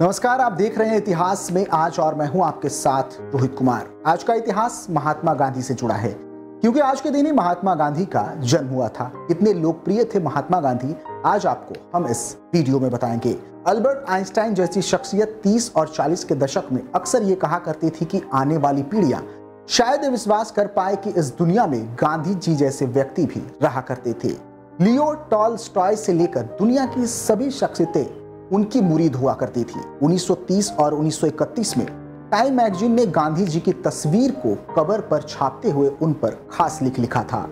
नमस्कार, आप देख रहे हैं इतिहास में आज और मैं हूं आपके साथ रोहित कुमार। आज का इतिहास महात्मा गांधी से जुड़ा है क्योंकि आज के दिन ही महात्मा गांधी का जन्म हुआ था। कितने लोकप्रिय थे महात्मा गांधी, आज आपको हम इस वीडियो में बताएंगे। अल्बर्ट आइंस्टाइन जैसी शख्सियत 30 और 40 के दशक में अक्सर ये कहा करती थी कि आने वाली पीढ़ियां शायद विश्वास कर पाए कि इस दुनिया में गांधी जी जैसे व्यक्ति भी रहा करते थे। लियो टॉल्स्टॉय से लेकर दुनिया की सभी शख्सियतें उनकी मुरीद हुआ करती थी। 1930 और 1931 में टाइम मैगजीन ने गांधी जी की तस्वीर को कवर पर छापते हुए उन पर खास लिखा था।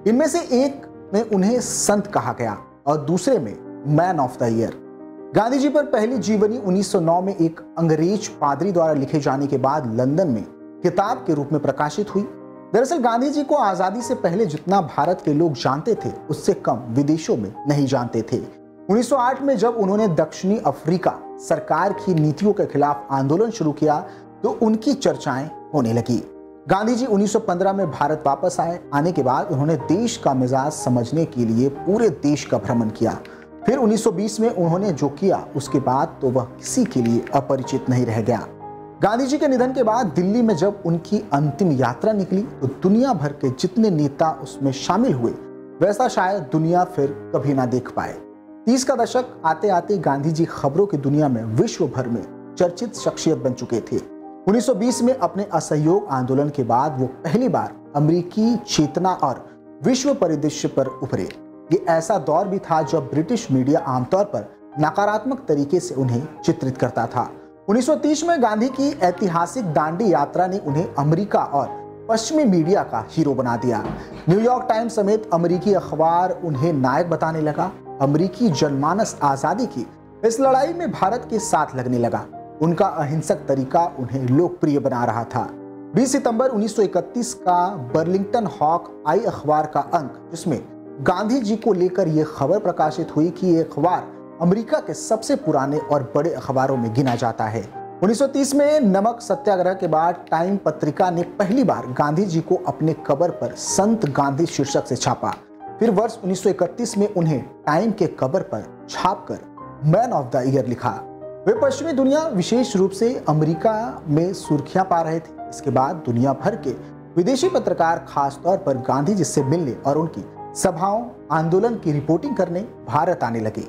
इनमें से एक में उन्हें संत कहा गया और दूसरे में man of the year. Gandhi ji पर पहली जीवनी 1909 में एक अंग्रेज पादरी द्वारा लिखे जाने के बाद लंदन में किताब के रूप में प्रकाशित हुई। दरअसल गांधी जी को आजादी से पहले जितना भारत के लोग जानते थे उससे कम विदेशों में नहीं जानते थे। 1908 में जब उन्होंने दक्षिणी अफ्रीका सरकार की नीतियों के खिलाफ आंदोलन शुरू किया तो उनकी चर्चाएं होने लगी। गांधी जी 1915 में भारत वापस आने के बाद उन्होंने देश का मिजाज समझने के लिए पूरे देश का भ्रमण किया। फिर 1920 में उन्होंने जो किया उसके बाद तो वह किसी के लिए अपरिचित नहीं रह गया। गांधी जी के निधन के बाद दिल्ली में जब उनकी अंतिम यात्रा निकली तो दुनिया भर के जितने नेता उसमें शामिल हुए वैसा शायद दुनिया फिर कभी ना देख पाए। 30 का दशक आते आते गांधी जी खबरों की दुनिया में विश्व भर में चर्चित शख्सियत बन चुके थे। 1920 में अपने असहयोग आंदोलन के बाद वो पहली बार अमेरिकी चेतना और विश्व परिदृश्य पर उभरे। ये ऐसा दौर भी था जब ब्रिटिश मीडिया आमतौर पर नकारात्मक तरीके से उन्हें चित्रित करता था। 1930 में गांधी की ऐतिहासिक दांडी यात्रा ने उन्हें अमेरिका और पश्चिमी मीडिया का हीरो बना दिया। न्यूयॉर्क टाइम्स समेत अमेरिकी अखबार उन्हें नायक बताने लगा। अमेरिकी जनमानस आजादी की इस लड़ाई में भारत के साथ लगने लगा। उनका अहिंसक तरीका उन्हें लोकप्रिय बना रहा था। 20 सितंबर 1931 का बर्लिंगटन हॉक आई अखबार का अंक, जिसमें गांधी जी को लेकर यह खबर प्रकाशित हुई कि यह अखबार अमेरिका के सबसे पुराने और बड़े अखबारों में गिना जाता है। 1930 में नमक सत्याग्रह के बाद टाइम पत्रिका ने पहली बार गांधी जी को अपने कवर पर संत गांधी शीर्षक से छापा। फिर वर्ष 1931 में उन्हें टाइम के कवर पर छापकर मैन ऑफ द ईयर लिखा। वे पश्चिमी दुनिया विशेष रूप से अमेरिका में सुर्खियां पा रहे थे। इसके बाद दुनिया भर के विदेशी पत्रकार खासतौर पर गांधी जी से मिलने और उनकी सभाओं आंदोलन की रिपोर्टिंग करने भारत आने लगे।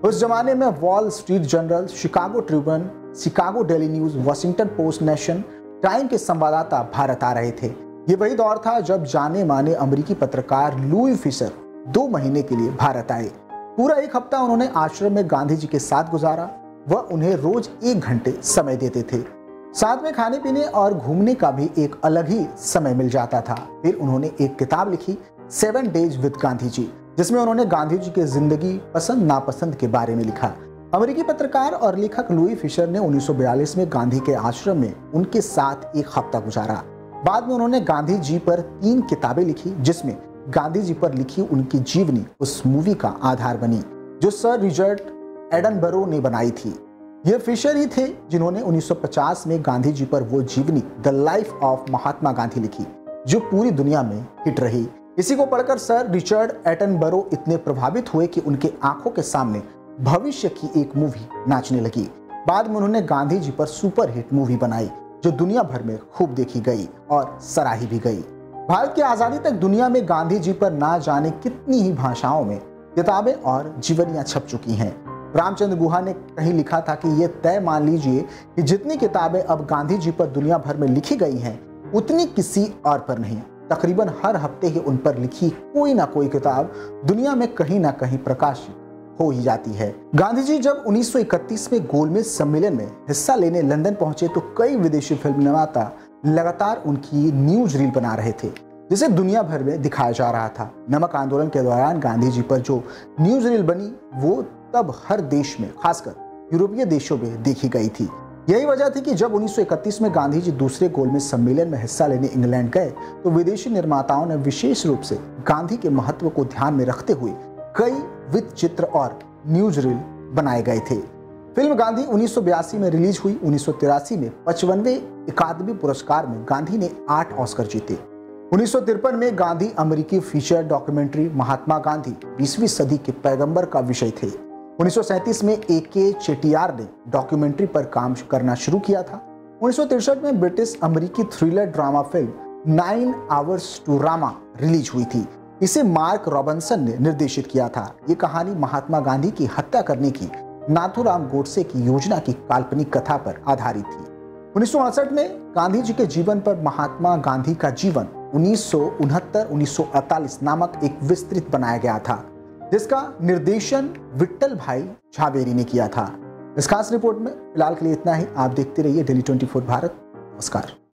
उस जमाने में wall street journal, Chicago Tribune, Chicago daily news, Washington post nation, time के संवाददाता भारत आ रहे थे। ये वही दौर था जब जाने माने अमेरिकी पत्रकार लुई फिशर 2 महीने के लिए भारत आए। पूरा 1 हफ्ता उन्होंने आश्रम में गांधी जी के साथ गुजारा। वह उन्हें रोज 1 घंटे समय देते थे। साथ में खाने पीने और घूमने का भी एक अलग ही समय मिल जाता था। फिर उन्होंने एक किताब लिखी 7 डेज विद गांधी जी, जिसमें उन्होंने गांधी जी की जिंदगी, पसंद नापसंद के बारे में लिखा। अमेरिकी पत्रकार और लेखक लुई फिशर ने 1942 में गांधी के आश्रम में उनके साथ 1 हफ्ता गुजारा। बाद में उन्होंने गांधी जी पर 3 किताबें लिखी, जिसमें गांधी जी पर लिखी उनकी जीवनी उस मूवी का आधार बनी जो सर रिचर्ड एटनबरो ने बनाई थी। ये फिशर ही थे जिन्होंने 1950 में गांधी जी पर वो जीवनी the life of Mahatma Gandhi लिखी जो पूरी दुनिया में हिट रही। इसी को पढ़कर सर रिचर्ड एटनबरो इतने प्रभावित हुए कि उनके आंखों के सामने भविष्य की एक मूवी नाचने लगी। बाद में उन्होंने गांधी जी पर सुपरहिट मूवी बनाई जो दुनिया भर में खूब देखी गई और सराही भी गई। भारत की आजादी तक दुनिया में गांधी जी पर ना जाने कितनी ही भाषाओं में किताबें और जीवनियां छप चुकी हैं। रामचंद्र गुहा ने कहीं लिखा था कि यह तय मान लीजिए कि जितनी किताबें अब गांधी जी पर दुनिया भर में लिखी गई हैं उतनी किसी और पर नहीं। तकरीबन हर हफ्ते ही उन पर लिखी कोई ना कोई किताब दुनिया में कहीं ना कहीं प्रकाशित हो ही जाती है। गांधी जी जब 1931 में गोलमेज सम्मेलन में हिस्सा लेने लंदन पहुंचे तो कई विदेशी फिल्म निर्माता लगातार उनकी न्यूज रील बना रहे थे जिसे दुनिया भर में दिखाया जा रहा था। नमक आंदोलन के दौरान गांधी जी पर जो न्यूज रील बनी वो तब हर देश में, खासकर यूरोपीय देशों में देखी गई थी। यही वजह थी कि जब 1931 में गांधी जी दूसरे गोलमेज सम्मेलन में हिस्सा लेने इंग्लैंड गए तो विदेशी निर्माताओं ने विशेष रूप से गांधी के महत्व को ध्यान में रखते हुए कई वृत्त चित्र और न्यूज रील बनाए गए थे। फिल्म गांधी 1982 में रिलीज हुई। 1983 में 55वें अकादमी पुरस्कार में गांधी ने 8 ऑस्कर जीते। 1953 में गांधी अमेरिकी फीचर डॉक्यूमेंट्री महात्मा गांधी 20वीं सदी के पैगंबर का विषय थे। 1937 में A.K. चेटियार ने डॉक्यूमेंट्री पर काम करना शुरू किया था। 1963 में ब्रिटिश अमेरिकी thriller drama film 9 Hours to Rama release हुई थी। इसे मार्क रॉबिन्सन ने निर्देशित किया था। ये कहानी महात्मा गांधी की हत्या करने की नाथूराम गोडसे की योजना की काल्पनिक कथा पर आधारित थी। 1968 में गांधी जी के जीवन पर महात्मा गांधी का जीवन 1969-1948 नामक एक विस्तृत बनाया गया था, जिसका निर्देशन विट्ठल भाई झावेरी ने किया था। इस खास रिपोर्ट में फिलहाल के लिए इतना ही। आप देखते रहिए डेली 24 भारत। नमस्कार।